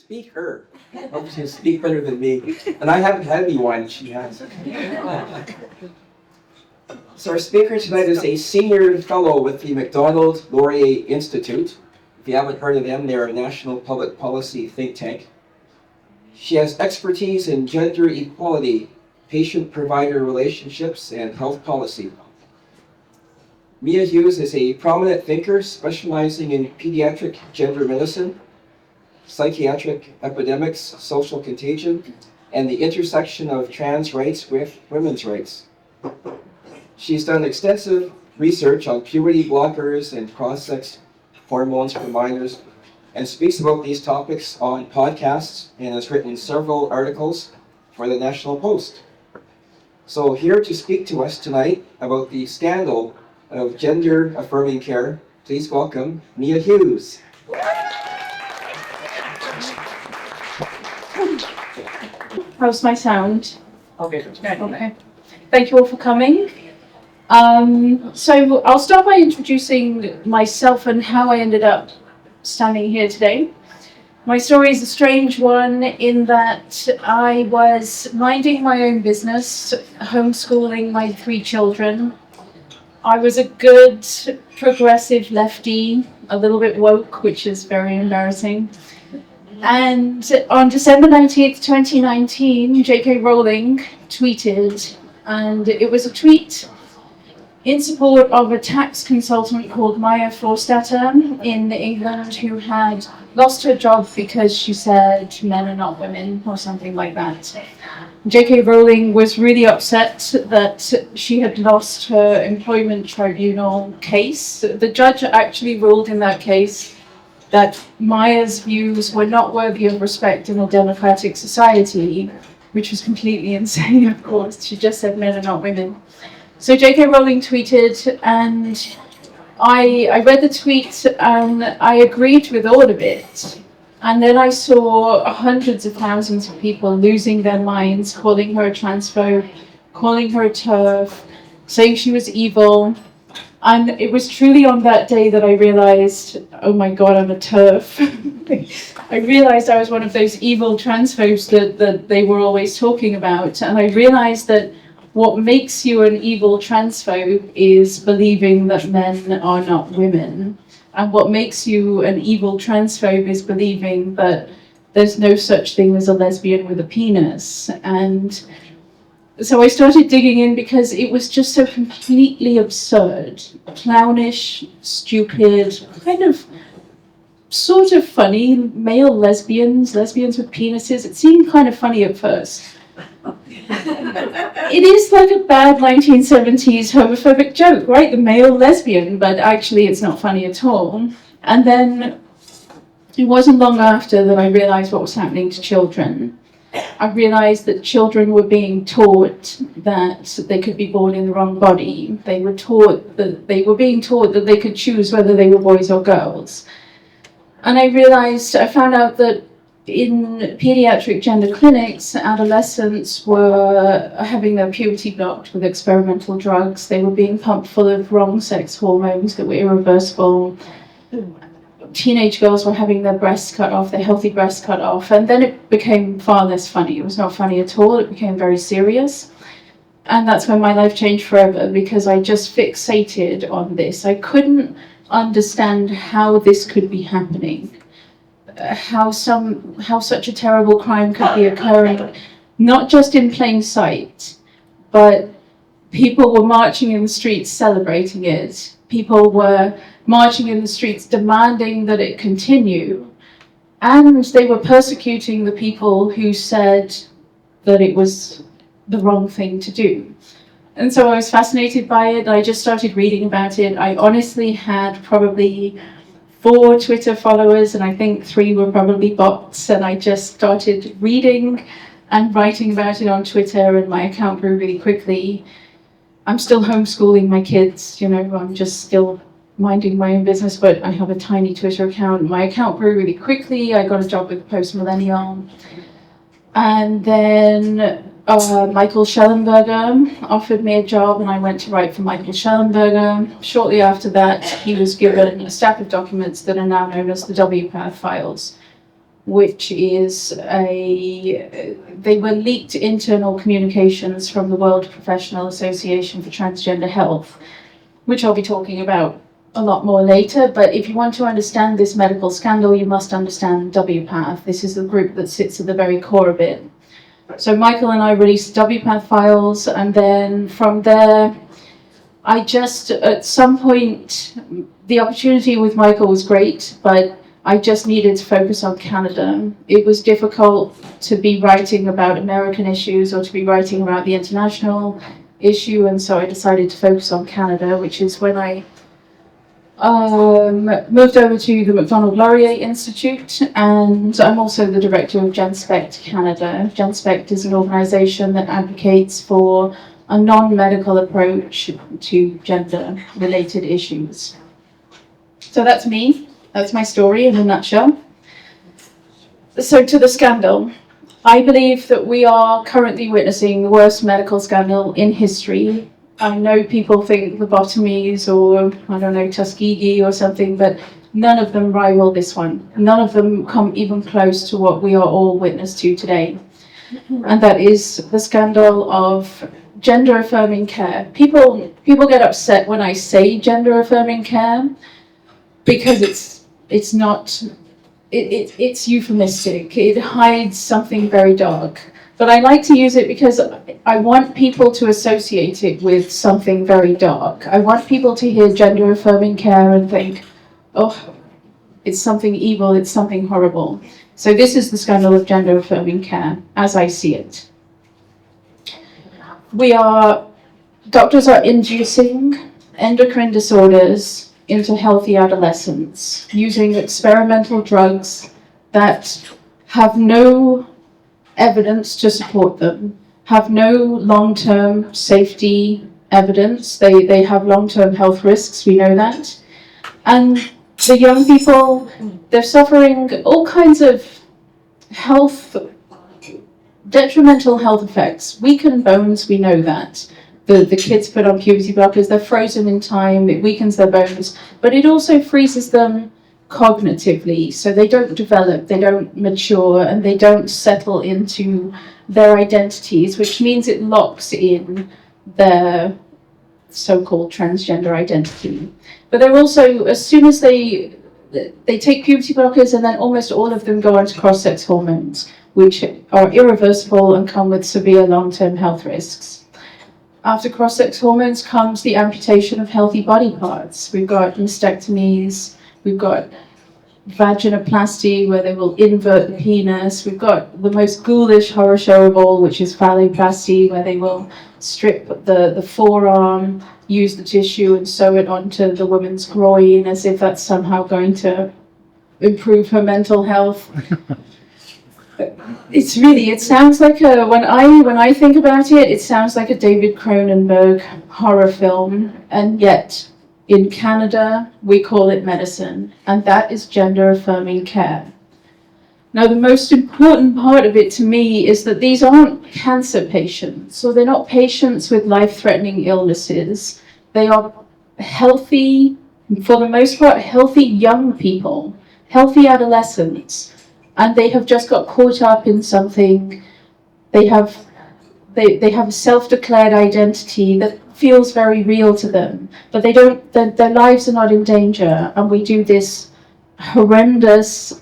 speaker. I hope she'll speak better than me. And I haven't had any wine, she has. So our speaker tonight is a senior fellow with the Macdonald-Laurier Institute. If you haven't heard of them, they're a national public policy think tank. She has expertise in gender equality, patient-provider relationships, and health policy. Mia Hughes is a prominent thinker specializing in pediatric gender medicine, psychiatric epidemics, social contagion, and the intersection of trans rights with women's rights. She's done extensive research on puberty blockers and cross-sex hormones for minors, and speaks about these topics on podcasts and has written several articles for the National Post. So here to speak to us tonight about the scandal of gender-affirming care, please welcome Mia Hughes. How's my sound? Okay. Okay. Thank you all for coming. So I'll start by introducing myself and how I ended up standing here today. My story is a strange one in that I was minding my own business, homeschooling my 3 children. I was a good progressive lefty, a little bit woke, which is very embarrassing. And on December 19th, 2019, J.K. Rowling tweeted, and it was a tweet in support of a tax consultant called Maya Forstater in England who had lost her job because she said men are not women or something like that. J.K. Rowling was really upset that she had lost her employment tribunal case. The judge actually ruled in that case that Maya's views were not worthy of respect in a democratic society, which was completely insane, of course. She just said men are not women. So J.K. Rowling tweeted, and I read the tweet and I agreed with all of it. And then I saw hundreds of thousands of people losing their minds, calling her a transphobe, calling her a TERF, saying she was evil. And it was truly on that day that I realized, oh my God, I'm a TERF. I realized I was one of those evil transphobes that they were always talking about. And I realized that what makes you an evil transphobe is believing that men are not women. And what makes you an evil transphobe is believing that there's no such thing as a lesbian with a penis. And so I started digging in because it was just so completely absurd, clownish, stupid, kind of sort of funny. Male lesbians with penises. It seemed kind of funny at first. It is like a bad 1970s homophobic joke, right? The male lesbian, but actually it's not funny at all. And then it wasn't long after that I realized what was happening to children. I realized that children were being taught that they could be born in the wrong body. They were being taught that they could choose whether they were boys or girls. And I found out that in pediatric gender clinics, adolescents were having their puberty blocked with experimental drugs. They were being pumped full of wrong sex hormones that were irreversible. Teenage girls were having their breasts cut off, their healthy breasts cut off, and then it became far less funny. It was not funny at all. It became very serious. And that's when my life changed forever, because I just fixated on this. I couldn't understand how this could be happening. How such a terrible crime could be occurring, not just in plain sight, but people were marching in the streets celebrating it. People were marching in the streets demanding that it continue, and they were persecuting the people who said that it was the wrong thing to do. And so I was fascinated by it. I just started reading about it. I honestly had probably 4 Twitter followers, and I think 3 were probably bots, and I just started reading and writing about it on Twitter, and my account grew really quickly. I'm still homeschooling my kids, I'm just still minding my own business, but I have a tiny Twitter account. My account grew really quickly. I got a job with Post Millennial. And then Michael Schellenberger offered me a job, and I went to write for Michael Schellenberger. Shortly after that, he was given a stack of documents that are now known as the WPATH files, which is they were leaked internal communications from the World Professional Association for Transgender Health, which I'll be talking about a lot more later. But if you want to understand this medical scandal, you must understand WPATH. This is the group that sits at the very core of it. So Michael and I released WPATH files, and then from there, I just, at some point, the opportunity with Michael was great, but I just needed to focus on Canada. It was difficult to be writing about American issues or to be writing about the international issue, and so I decided to focus on Canada, which is when I moved over to the Macdonald-Laurier Institute, and I'm also the director of GenSpect Canada. GenSpect is an organisation that advocates for a non-medical approach to gender-related issues. So that's me. That's my story in a nutshell. So to the scandal. I believe that we are currently witnessing the worst medical scandal in history. I know people think lobotomies or, I don't know, Tuskegee or something, but none of them rival this one. None of them come even close to what we are all witness to today. And that is the scandal of gender-affirming care. People get upset when I say gender-affirming care because it's not, it's euphemistic. It hides something very dark. But I like to use it because I want people to associate it with something very dark. I want people to hear gender-affirming care and think, oh, it's something evil, it's something horrible. So this is the scandal of gender-affirming care, as I see it. Doctors are inducing endocrine disorders into healthy adolescents using experimental drugs that have no evidence to support them, have no long-term safety evidence. They have long-term health risks, we know that. And the young people, they're suffering all kinds of detrimental health effects. Weakened bones, we know that. The kids put on puberty blockers, they're frozen in time, it weakens their bones, but it also freezes them cognitively, so they don't develop, they don't mature, and they don't settle into their identities, which means it locks in their so-called transgender identity. But they're also, as soon as they take puberty blockers, and then almost all of them go onto cross-sex hormones, which are irreversible and come with severe long-term health risks. After cross-sex hormones comes the amputation of healthy body parts. We've got mastectomies, we've got vaginoplasty, where they will invert the penis. We've got the most ghoulish horror show of all, which is phalloplasty, where they will strip the forearm, use the tissue and sew it onto the woman's groin as if that's somehow going to improve her mental health. It sounds like when I think about it, it sounds like a David Cronenberg horror film, and yet in Canada, we call it medicine, and that is gender-affirming care. Now, the most important part of it to me is that these aren't cancer patients, so they're not patients with life-threatening illnesses. They are healthy, for the most part, healthy young people, healthy adolescents, and they have just got caught up in something. They have a self-declared identity that feels very real to them, but their lives are not in danger, and we do this horrendous,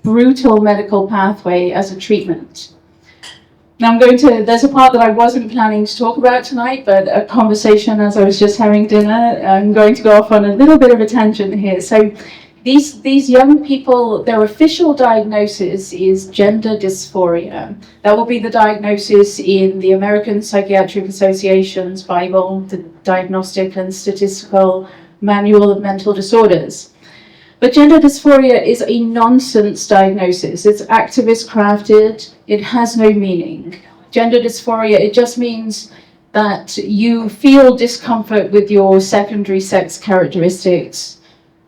brutal medical pathway as a treatment. Now there's a part that I wasn't planning to talk about tonight, but a conversation as I was just having dinner, I'm going to go off on a little bit of a tangent here. So these young people, their official diagnosis is gender dysphoria. That will be the diagnosis in the American Psychiatric Association's Bible, the Diagnostic and Statistical Manual of Mental Disorders. But gender dysphoria is a nonsense diagnosis. It's activist crafted. It has no meaning. Gender dysphoria, it just means that you feel discomfort with your secondary sex characteristics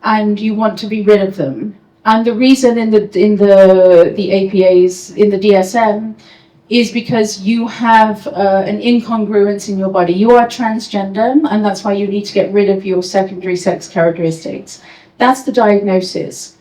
and you want to be rid of them. And the reason in the APAs, in the DSM, is because you have an incongruence in your body. You are transgender, and that's why you need to get rid of your secondary sex characteristics. That's the diagnosis.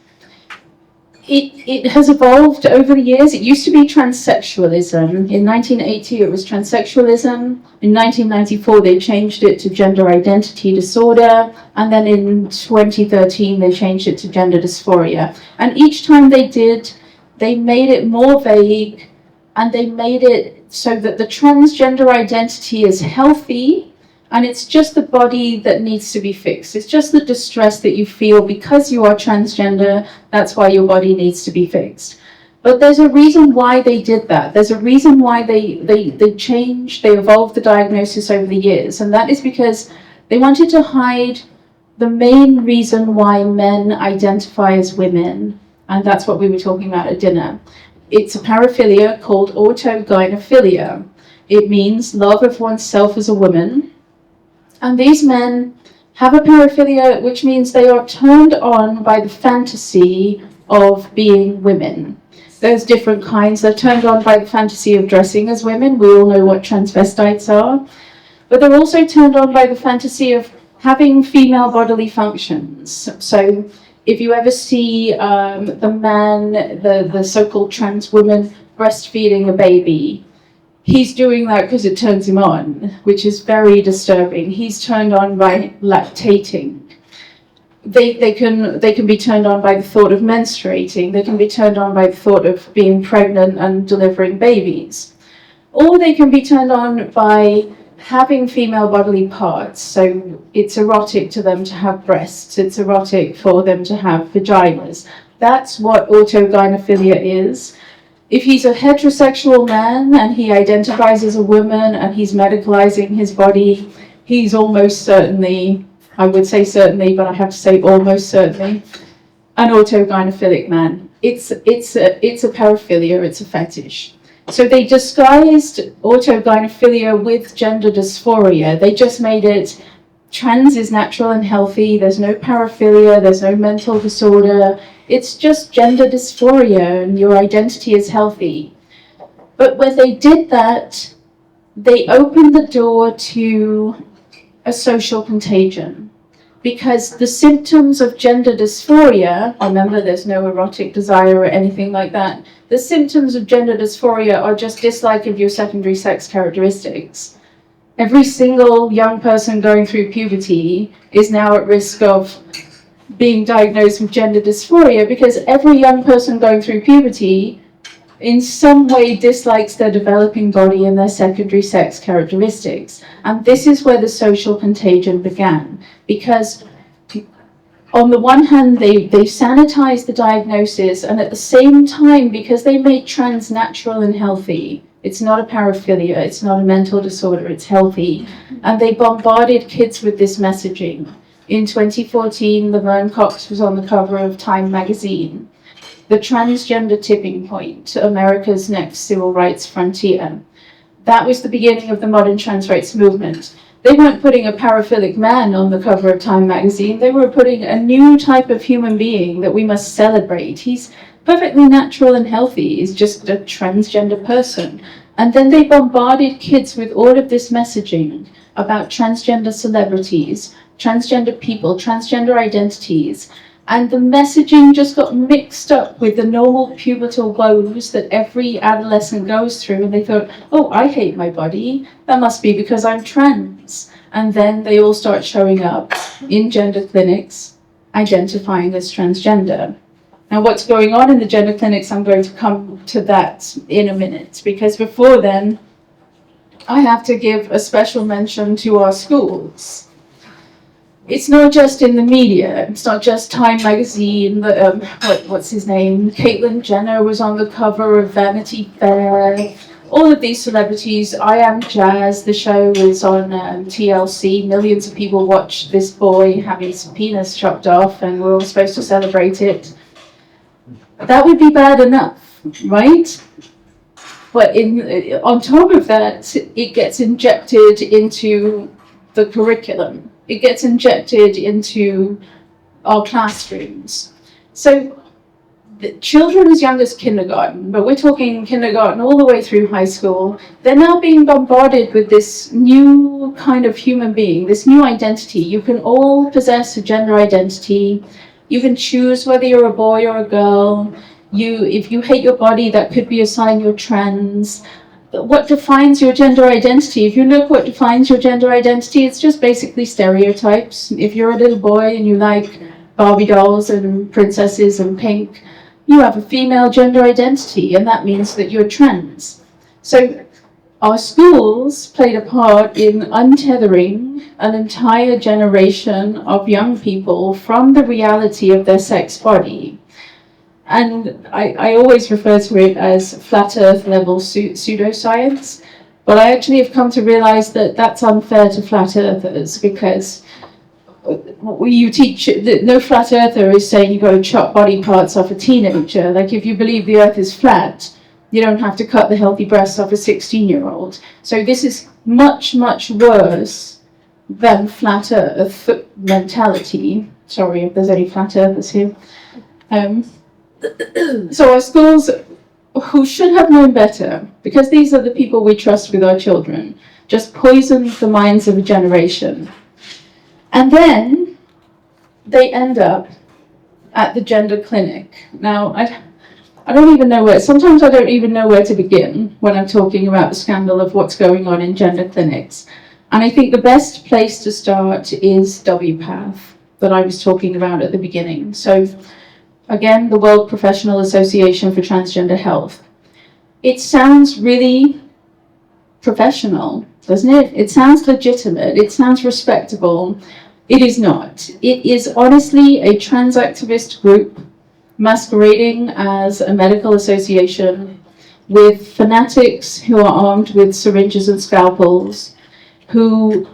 It has evolved over the years. It used to be transsexualism. In 1980, it was transsexualism. In 1994, they changed it to gender identity disorder. And then in 2013, they changed it to gender dysphoria. And each time they did, they made it more vague, and they made it so that the transgender identity is healthy, and it's just the body that needs to be fixed. It's just the distress that you feel because you are transgender. That's why your body needs to be fixed. But there's a reason why they did that. There's a reason why they changed, they evolved the diagnosis over the years. And that is because they wanted to hide the main reason why men identify as women. And that's what we were talking about at dinner. It's a paraphilia called autogynephilia. It means love of oneself as a woman. And these men have a paraphilia, which means they are turned on by the fantasy of being women. There's different kinds. They're turned on by the fantasy of dressing as women. We all know what transvestites are. But they're also turned on by the fantasy of having female bodily functions. So if you ever see the man, the so-called trans woman breastfeeding a baby, he's doing that because it turns him on, which is very disturbing. He's turned on by lactating. They can be turned on by the thought of menstruating. They can be turned on by the thought of being pregnant and delivering babies. Or they can be turned on by having female bodily parts. So it's erotic to them to have breasts. It's erotic for them to have vaginas. That's what autogynephilia is. If he's a heterosexual man and he identifies as a woman and he's medicalizing his body, he's almost certainly, I would say certainly, but I have to say almost certainly, an autogynephilic man. It's a paraphilia, it's a fetish. So they disguised autogynephilia with gender dysphoria. They just made it trans is natural and healthy. There's no paraphilia, there's no mental disorder. It's just gender dysphoria and your identity is healthy. But when they did that, they opened the door to a social contagion. Because the symptoms of gender dysphoria, remember there's no erotic desire or anything like that, the symptoms of gender dysphoria are just dislike of your secondary sex characteristics. Every single young person going through puberty is now at risk of being diagnosed with gender dysphoria because every young person going through puberty in some way dislikes their developing body and their secondary sex characteristics. And this is where the social contagion began. Because on the one hand, they sanitized the diagnosis, and at the same time, because they made trans natural and healthy, it's not a paraphilia, it's not a mental disorder, it's healthy, and they bombarded kids with this messaging. In 2014, Laverne Cox was on the cover of Time magazine. The transgender tipping point, America's next civil rights frontier. That was the beginning of the modern trans rights movement. They weren't putting a paraphilic man on the cover of Time magazine. They were putting a new type of human being that we must celebrate. He's perfectly natural and healthy. He's just a transgender person. And then they bombarded kids with all of this messaging about transgender celebrities, transgender people, transgender identities. And the messaging just got mixed up with the normal pubertal woes that every adolescent goes through. And they thought, oh, I hate my body. That must be because I'm trans. And then they all start showing up in gender clinics, identifying as transgender. Now, what's going on in the gender clinics, I'm going to come to that in a minute. Because before then, I have to give a special mention to our schools. It's not just in the media. It's not just Time magazine. What's his name? Caitlyn Jenner was on the cover of Vanity Fair. All of these celebrities. I Am Jazz. The show is on TLC. Millions of people watch this boy have his penis chopped off, and we're all supposed to celebrate it. That would be bad enough, right? But on top of that, it gets injected into the curriculum. It gets injected into our classrooms. So the children as young as kindergarten, but we're talking kindergarten all the way through high school, they're now being bombarded with this new kind of human being, this new identity. You can all possess a gender identity. You can choose whether you're a boy or a girl. If you hate your body, that could be a sign you're trans. What defines your gender identity? If you look what defines your gender identity, it's just basically stereotypes. If you're a little boy and you like Barbie dolls and princesses and pink, you have a female gender identity, and that means that you're trans. So our schools played a part in untethering an entire generation of young people from the reality of their sex body. And I always refer to it as flat earth level pseudoscience, but I actually have come to realize that that's unfair to flat earthers, because you teach, no flat earther is saying you've got to chop body parts off a teenager. Like, if you believe the earth is flat, you don't have to cut the healthy breasts off a 16-year-old. So this is much, much worse than flat earth mentality. Sorry if there's any flat earthers here. So our schools, who should have known better, because these are the people we trust with our children, just poisoned the minds of a generation. And then they end up at the gender clinic. Now, I don't even know where, sometimes I don't even know where to begin when I'm talking about the scandal of what's going on in gender clinics. And I think the best place to start is WPATH, that I was talking about at the beginning. So, again, the World Professional Association for Transgender Health. It sounds really professional, doesn't it? It sounds legitimate. It sounds respectable. It is not. It is honestly a trans activist group masquerading as a medical association with fanatics who are armed with syringes and scalpels, who,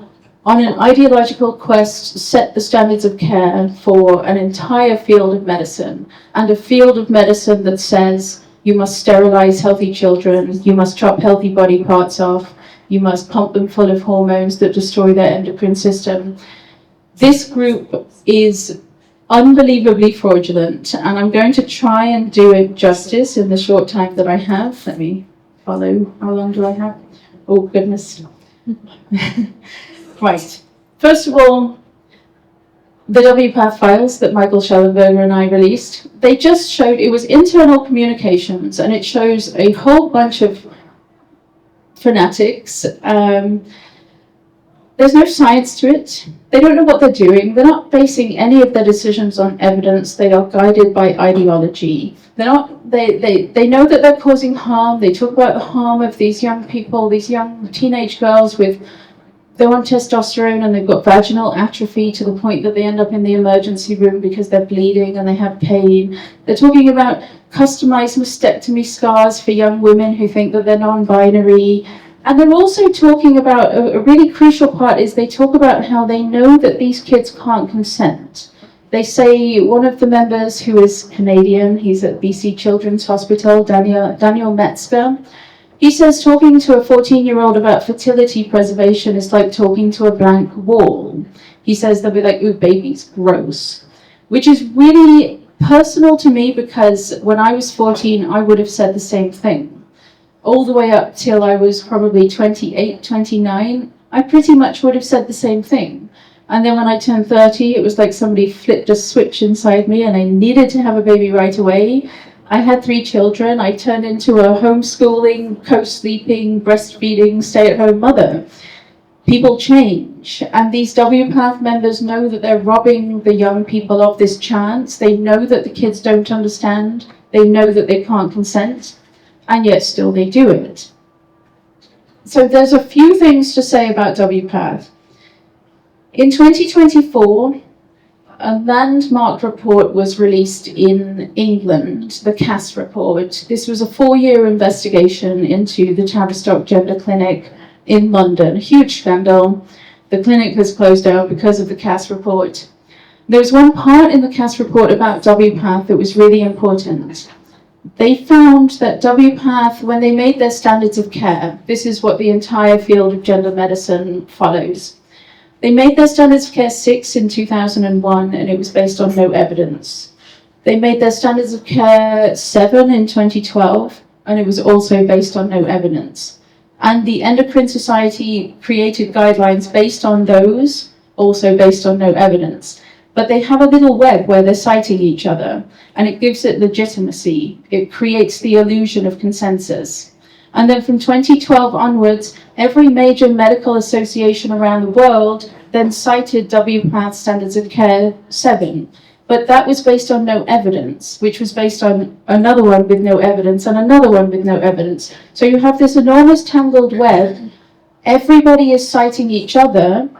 on an ideological quest, set the standards of care for an entire field of medicine, and a field of medicine that says you must sterilize healthy children, you must chop healthy body parts off, you must pump them full of hormones that destroy their endocrine system. This group is unbelievably fraudulent, and I'm going to try and do it justice in the short time that I have. Let me follow. How long do I have? Oh, goodness. Right. First of all, the WPATH files that Michael Schellenberger and I released, they just showed, it was internal communications, and it shows a whole bunch of fanatics. There's no science to it. They don't know what they're doing. They're not basing any of their decisions on evidence. They are guided by ideology. They know that they're causing harm. They talk about the harm of these young people, these young teenage girls they're on testosterone and they've got vaginal atrophy to the point that they end up in the emergency room because they're bleeding and they have pain. They're talking about customized mastectomy scars for young women who think that they're non-binary. And they're also talking about, a really crucial part is they talk about how they know that these kids can't consent. They say one of the members, who is Canadian, he's at BC Children's Hospital, Daniel Metzger, he says talking to a 14-year-old about fertility preservation is like talking to a blank wall. He says they'll be like, ooh, baby's gross. Which is really personal to me, because when I was 14, I would have said the same thing. All the way up till I was probably 28, 29, I pretty much would have said the same thing. And then when I turned 30, it was like somebody flipped a switch inside me and I needed to have a baby right away. I had 3 children. I turned into a homeschooling, co-sleeping, breastfeeding, stay-at-home mother. People change, and these WPATH members know that they're robbing the young people of this chance. They know that the kids don't understand. They know that they can't consent. And yet still they do it. So there's a few things to say about WPATH. In 2024, a landmark report was released in England, the Cass report. This was a 4-year investigation into the Tavistock Gender Clinic in London. A huge scandal. The clinic has closed down because of the Cass report. There was one part in the Cass report about WPATH that was really important. They found that WPATH, when they made their standards of care, this is what the entire field of gender medicine follows. They made their standards of care 6 in 2001, and it was based on no evidence. They made their standards of care 7 in 2012, and it was also based on no evidence. And the Endocrine Society created guidelines based on those, also based on no evidence. but they have a little web where they're citing each other, and it gives it legitimacy. It creates the illusion of consensus. And then from 2012 onwards, every major medical association around the world then cited WPATH Standards of Care 7. But that was based on no evidence, which was based on another one with no evidence and another one with no evidence. So you have this enormous tangled web. Everybody is citing each other.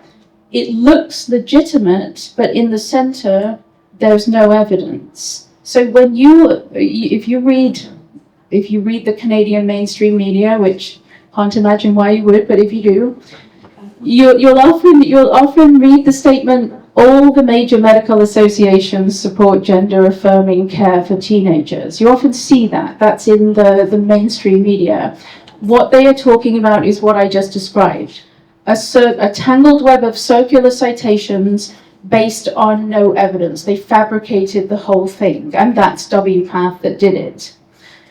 It looks legitimate, but in the center, there's no evidence. So when if you read the Canadian mainstream media, which can't imagine why you would, but if you do, you'll often read the statement, all the major medical associations support gender-affirming care for teenagers. You often see that. That's in the mainstream media. What they are talking about is what I just described. A tangled web of circular citations based on no evidence. They fabricated the whole thing, and that's WPATH that did it.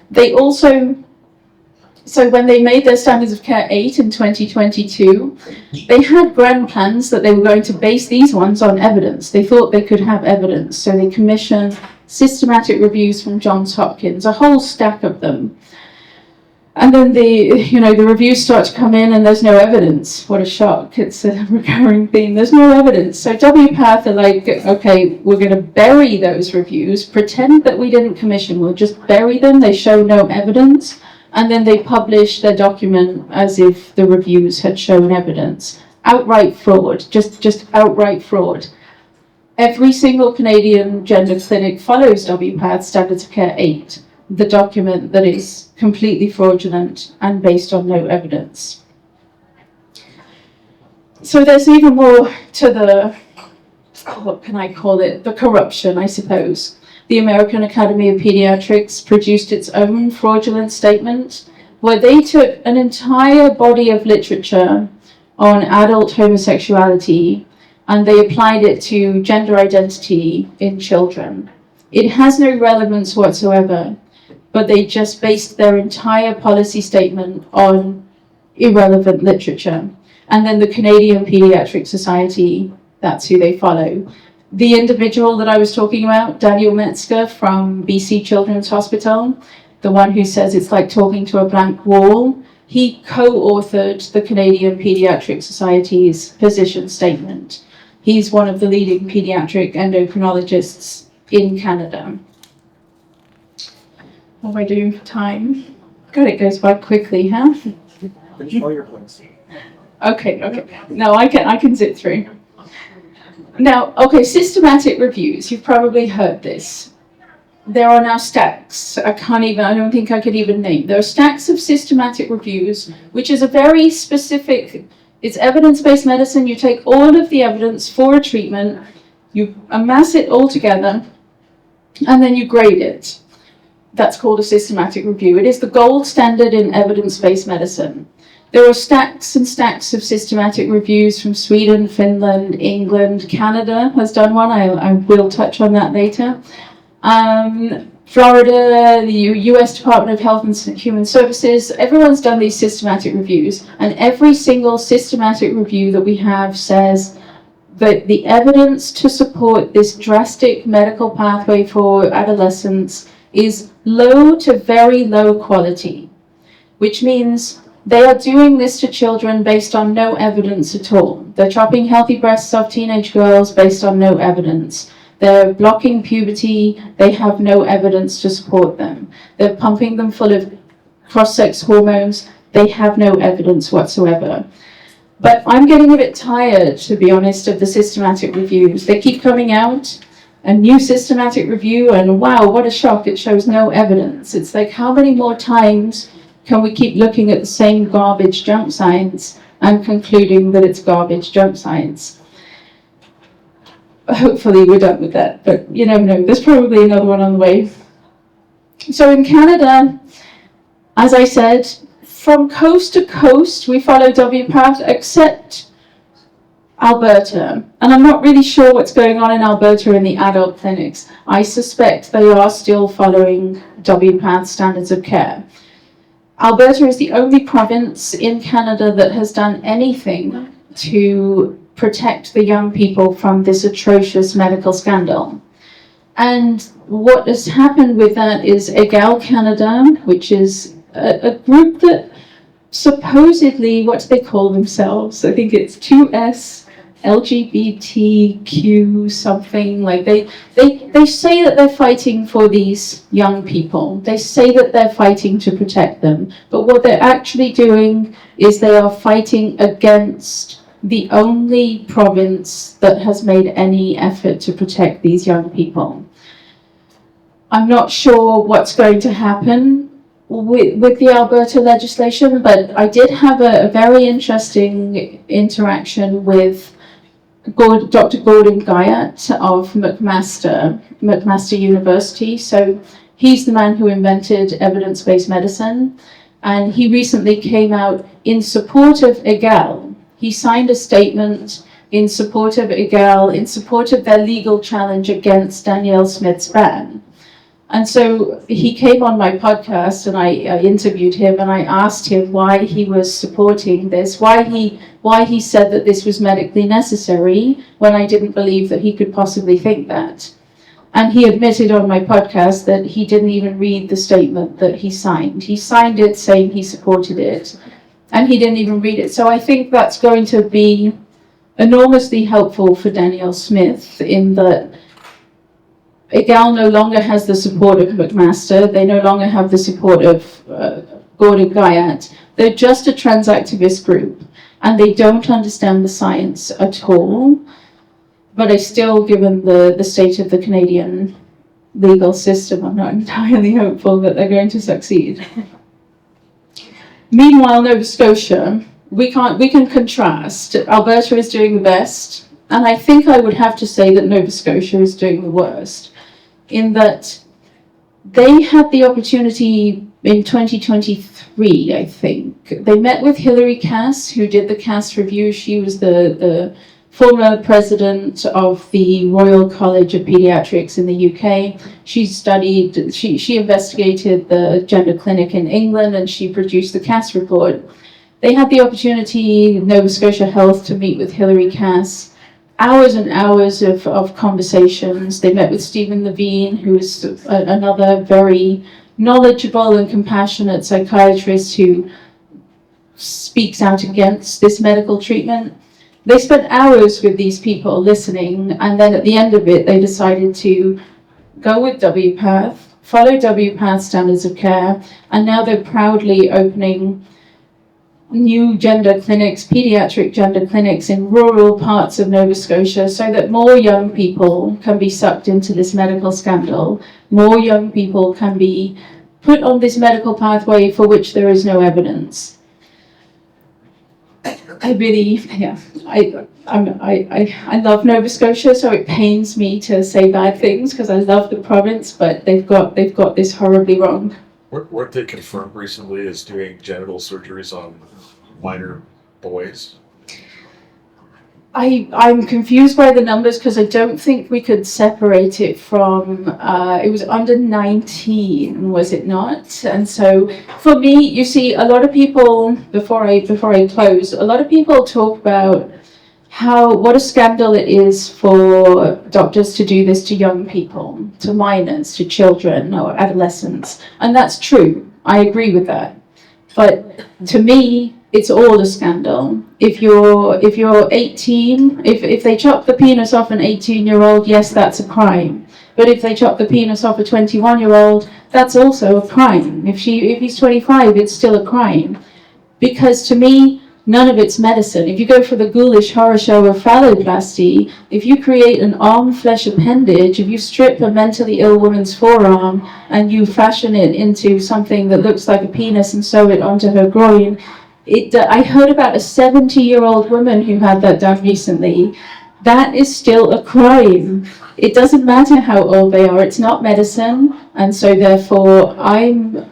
They also, so when they made their Standards of Care 8 in 2022, they had grand plans that they were going to base these ones on evidence. They thought they could have evidence, so they commissioned systematic reviews from Johns Hopkins, a whole stack of them. And then the reviews start to come in and there's no evidence. What a shock. It's a recurring theme. There's no evidence. So WPATH are like, okay, we're going to bury those reviews, pretend that we didn't commission. We'll just bury them. They show no evidence. And then they publish their document as if the reviews had shown evidence. Outright fraud. Just outright fraud. Every single Canadian gender clinic follows WPATH Standards of Care 8. The document that is completely fraudulent and based on no evidence. So there's even more to what can I call it? The corruption, I suppose. The American Academy of Pediatrics produced its own fraudulent statement where they took an entire body of literature on adult homosexuality and they applied it to gender identity in children. It has no relevance whatsoever, but they just based their entire policy statement on irrelevant literature. And then the Canadian Pediatric Society, that's who they follow. The individual that I was talking about, Daniel Metzger from BC Children's Hospital, the one who says it's like talking to a blank wall, he co-authored the Canadian Pediatric Society's position statement. He's one of the leading pediatric endocrinologists in Canada. What do I do? Time? God, it goes by quickly, huh? Finish all your points. Okay. No, I can zip through. Now, okay, systematic reviews. You've probably heard this. There are now stacks. I don't think I could even name. There are stacks of systematic reviews, which is a very specific, it's evidence-based medicine. You take all of the evidence for a treatment, you amass it all together, and then you grade it. That's called a systematic review. It is the gold standard in evidence-based medicine. There are stacks and stacks of systematic reviews from Sweden, Finland, England. Canada has done one. I will touch on that later. Florida, the US Department of Health and Human Services, everyone's done these systematic reviews. And every single systematic review that we have says that the evidence to support this drastic medical pathway for adolescents is low to very low quality, which means they are doing this to children based on no evidence at all. They're chopping healthy breasts off teenage girls based on no evidence. They're blocking puberty. They have no evidence to support them. They're pumping them full of cross-sex hormones. They have no evidence whatsoever. But I'm getting a bit tired, to be honest, of the systematic reviews. They keep coming out. A new systematic review, and wow, what a shock, it shows no evidence. It's like, how many more times can we keep looking at the same garbage junk science and concluding that it's garbage junk science? Hopefully we're done with that, but you never know. There's probably another one on the way. So in Canada, as I said, from coast to coast, we follow WPATH, except Alberta, and I'm not really sure what's going on in Alberta in the adult clinics. I suspect they are still following WPATH Standards of Care. Alberta is the only province in Canada that has done anything to protect the young people from this atrocious medical scandal. And what has happened with that is Egal Canada, which is a group that supposedly, what do they call themselves? I think it's 2S LGBTQ something. Like they say that they're fighting for these young people. They say that they're fighting to protect them. But what they're actually doing is they are fighting against the only province that has made any effort to protect these young people. I'm not sure what's going to happen with the Alberta legislation, but I did have a very interesting interaction with Dr. Gordon Guyat of McMaster University. So he's the man who invented evidence-based medicine, and he recently came out in support of Egal. He signed a statement in support of Egal, in support of their legal challenge against Danielle Smith's ban. And so he came on my podcast, and I interviewed him, and I asked him why he was supporting this, why he said that this was medically necessary when I didn't believe that he could possibly think that. And he admitted on my podcast that he didn't even read the statement that he signed. He signed it saying he supported it, and he didn't even read it. So I think that's going to be enormously helpful for Danielle Smith, in that Egal no longer has the support of McMaster. They no longer have the support of Gordon Guyat. They're just a trans activist group, and they don't understand the science at all. But I still, given the state of the Canadian legal system, I'm not entirely hopeful that they're going to succeed. Meanwhile, Nova Scotia, we can contrast. Alberta is doing the best, and I think I would have to say that Nova Scotia is doing the worst, in that they had the opportunity in 2023, I think. They met with Hilary Cass, who did the Cass Review. She was the former president of the Royal College of Pediatrics in the UK. She investigated the gender clinic in England, and she produced the Cass report. They had the opportunity, Nova Scotia Health, to meet with Hilary Cass. Hours and hours of conversations. They met with Stephen Levine, who is another very knowledgeable and compassionate psychiatrist who speaks out against this medical treatment. They spent hours with these people listening, and then at the end of it, they decided to go with WPATH, follow WPATH standards of care, and now they're proudly opening new gender clinics, pediatric gender clinics in rural parts of Nova Scotia, so that more young people can be sucked into this medical scandal. More young people can be put on this medical pathway for which there is no evidence. I love Nova Scotia, so it pains me to say bad things because I love the province, but they've got this horribly wrong. Weren't they confirmed recently as doing genital surgeries on minor boys? I'm confused by the numbers because I don't think we could separate it from, it was under 19, was it not? And so for me, you see, a lot of people, before I close, a lot of people talk about what a scandal it is for doctors to do this to young people, to minors, to children or adolescents. And that's true. I agree with that. But to me, it's all a scandal. If you're 18, if they chop the penis off an 18-year-old, yes, that's a crime. But if they chop the penis off a 21-year-old, that's also a crime. If he's 25, it's still a crime. Because to me, none of it's medicine. If you go for the ghoulish horror show of phalloplasty, if you create an arm flesh appendage, if you strip a mentally ill woman's forearm and you fashion it into something that looks like a penis and sew it onto her groin, I heard about a 70-year-old woman who had that done recently. That is still a crime. It doesn't matter how old they are. It's not medicine. And so therefore, I'm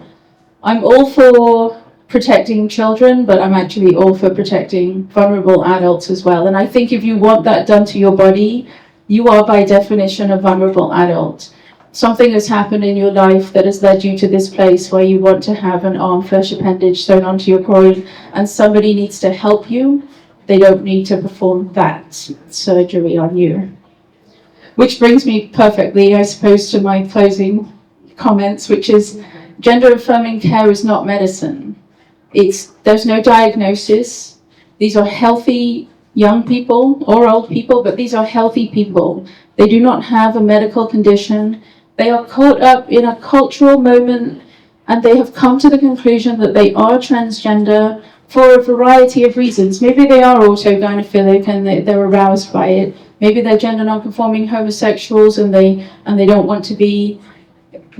all for protecting children, but I'm actually all for protecting vulnerable adults as well. And I think if you want that done to your body, you are by definition a vulnerable adult. Something has happened in your life that has led you to this place where you want to have an arm flesh appendage sewn onto your groin, and somebody needs to help you. they don't need to perform that surgery on you. Which brings me perfectly, I suppose, to my closing comments, which is gender-affirming care is not medicine. There's no diagnosis. These are healthy young people or old people, but these are healthy people. They do not have a medical condition. They are caught up in a cultural moment, and they have come to the conclusion that they are transgender for a variety of reasons. Maybe they are autogynephilic and they're aroused by it. Maybe they're gender non-conforming homosexuals and they don't want to be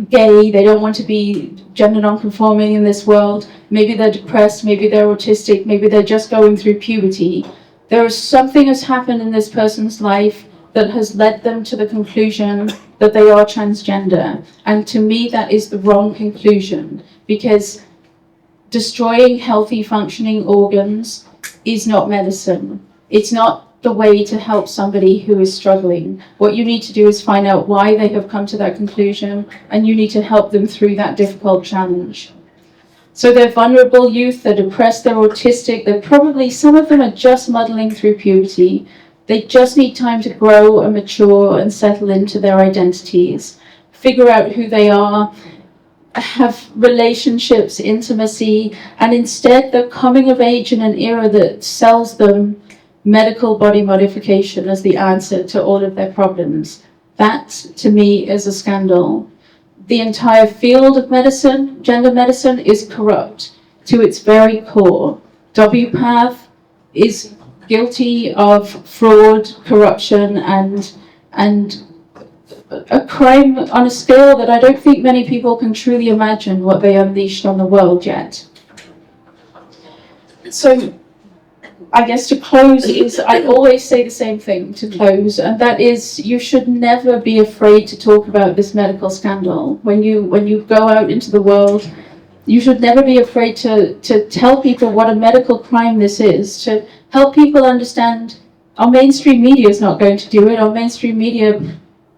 gay, they don't want to be gender non-conforming in this world. Maybe they're depressed, maybe they're autistic, maybe they're just going through puberty. Something has happened in this person's life that has led them to the conclusion that they are transgender. And to me, that is the wrong conclusion, because destroying healthy functioning organs is not medicine. It's not the way to help somebody who is struggling. What you need to do is find out why they have come to that conclusion, and you need to help them through that difficult challenge. So they're vulnerable youth, they're depressed, they're autistic, some of them are just muddling through puberty. They just need time to grow and mature and settle into their identities, figure out who they are, have relationships, intimacy, and instead they're coming of age in an era that sells them medical body modification as the answer to all of their problems. That, to me, is a scandal. The entire field of medicine, gender medicine, is corrupt to its very core. WPATH is guilty of fraud, corruption, and a crime on a scale that I don't think many people can truly imagine what they unleashed on the world yet. So, I guess to close I always say the same thing to close, and that is, you should never be afraid to talk about this medical scandal. When you go out into the world, you should never be afraid to tell people what a medical crime this is, to help people understand. Our mainstream media is not going to do it. Our mainstream media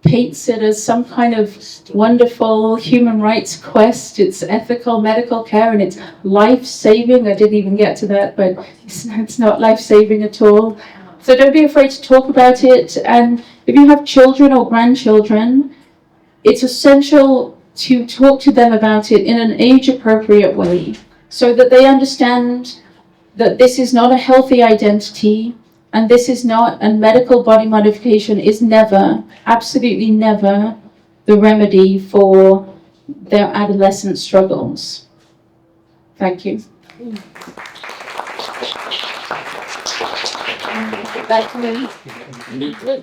paints it as some kind of wonderful human rights quest. It's ethical medical care and it's life-saving. I didn't even get to that, but it's not life-saving at all. So don't be afraid to talk about it. And if you have children or grandchildren, it's essential to talk to them about it in an age-appropriate way so that they understand that this is not a healthy identity. And this is not, and medical body modification is never, absolutely never, the remedy for their adolescent struggles. Thank you. Back to me.